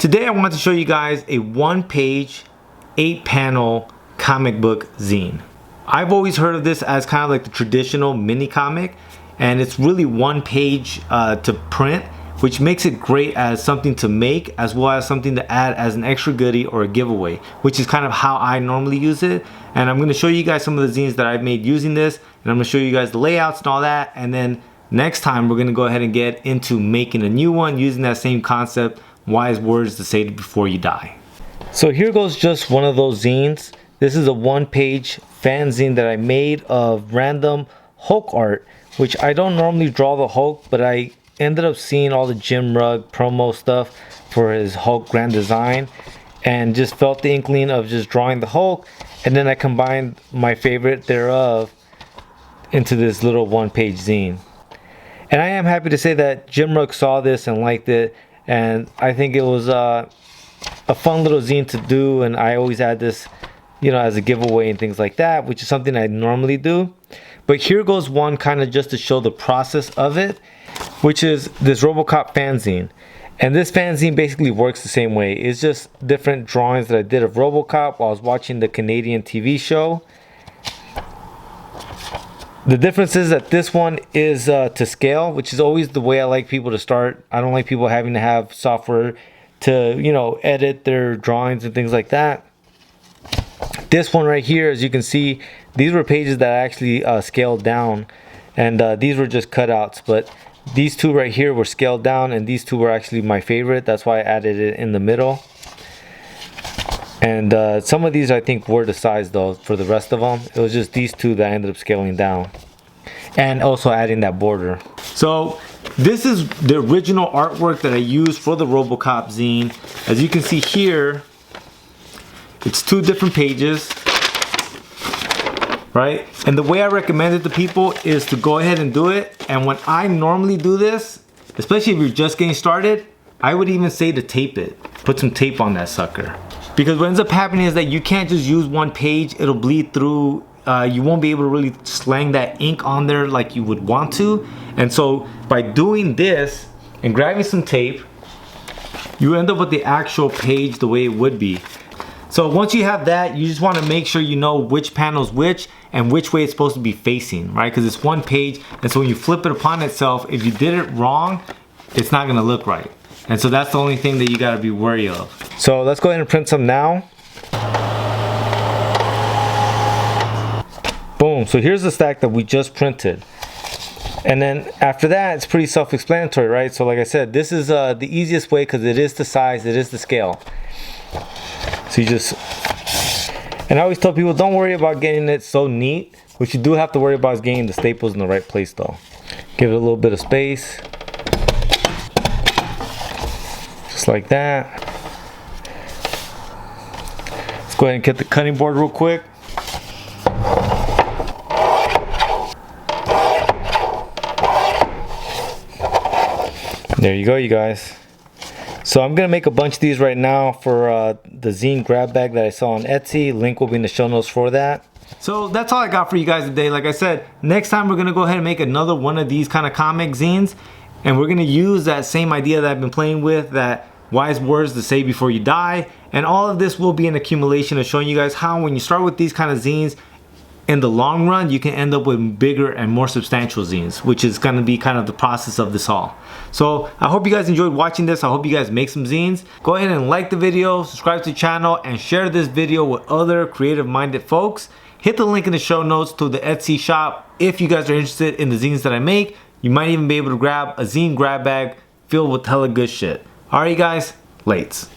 Today I want to show you guys a 1-page, 8-panel comic book zine. I've always heard of this as kind of like the traditional mini comic, and it's really 1 page to print, which makes it great as something to make as well as something to add as an extra goodie or a giveaway, which is kind of how I normally use it. And I'm going to show you guys some of the zines that I've made using this, and I'm going to show you guys the layouts and all that, and then next time we're going to go ahead and get into making a new one using that same concept, wise words to say before you die. So here goes just one of those zines. This is a 1-page fanzine that I made of random Hulk art, which I don't normally draw the Hulk, but I ended up seeing all the Jim Rugg promo stuff for his Hulk Grand Design and just felt the inkling of just drawing the Hulk, and then I combined my favorite thereof into this little 1-page zine. And I am happy to say that Jim Rugg saw this and liked it, and I think it was a fun little zine to do, and I always add this, you know, as a giveaway and things like that, which is something I normally do. But here goes one kind of just to show the process of it, which is this Robo Cop fanzine. And this fanzine basically works the same way. It's just different drawings that I did of Robo Cop while I was watching the Canadian TV show. The difference is that this one is to scale, which is always the way I like people to start. I don't like people having to have software to, you know, edit their drawings and things like that. This one right here, as you can see, these were pages that I actually scaled down, and these were just cutouts, but these two right here were scaled down, and these two were actually my favorite. That's why I added it in the middle. And some of these I think were the size though for the rest of them. It was just these two that I ended up scaling down, and also adding that border. So this is the original artwork that I used for the Robo Cop zine. As you can see here, it's 2 different pages, right? And the way I recommend it to people is to go ahead and do it. And when I normally do this, especially if you're just getting started, I would even say to tape it. Put some tape on that sucker. Because what ends up happening is that you can't just use 1 page, it'll bleed through. You won't be able to really slang that ink on there like you would want to. And so by doing this and grabbing some tape, you end up with the actual page the way it would be. So once you have that, you just want to make sure you know which panel's which and which way it's supposed to be facing, right? Because it's 1 page, and so when you flip it upon itself, if you did it wrong, it's not going to look right. And so that's the only thing that you got to be wary of. So let's go ahead and print some now. Boom. So here's the stack that we just printed. And then after that, it's pretty self-explanatory, right? So like I said, this is the easiest way because it is the size, it is the scale. So you just, and I always tell people, don't worry about getting it so neat. What you do have to worry about is getting the staples in the right place though. Give it a little bit of space. Just like that. Let's go ahead and get the cutting board real quick. There you go, you guys. So I'm gonna make a bunch of these right now for the zine grab bag that I saw on Etsy. Link will be in the show notes for that. So that's all I got for you guys today. Like I said, next time we're gonna go ahead and make another one of these kind of comic zines, and we're gonna use that same idea that I've been playing with, that wise words to say before you die. And all of this will be an accumulation of showing you guys how when you start with these kind of zines, in the long run, you can end up with bigger and more substantial zines, which is going to be kind of the process of this all. So I hope you guys enjoyed watching this. I hope you guys make some zines. Go ahead and like the video, subscribe to the channel, and share this video with other creative-minded folks. Hit the link in the show notes to the Etsy shop if you guys are interested in the zines that I make. You might even be able to grab a zine grab bag filled with hella good shit. Alright guys, lates.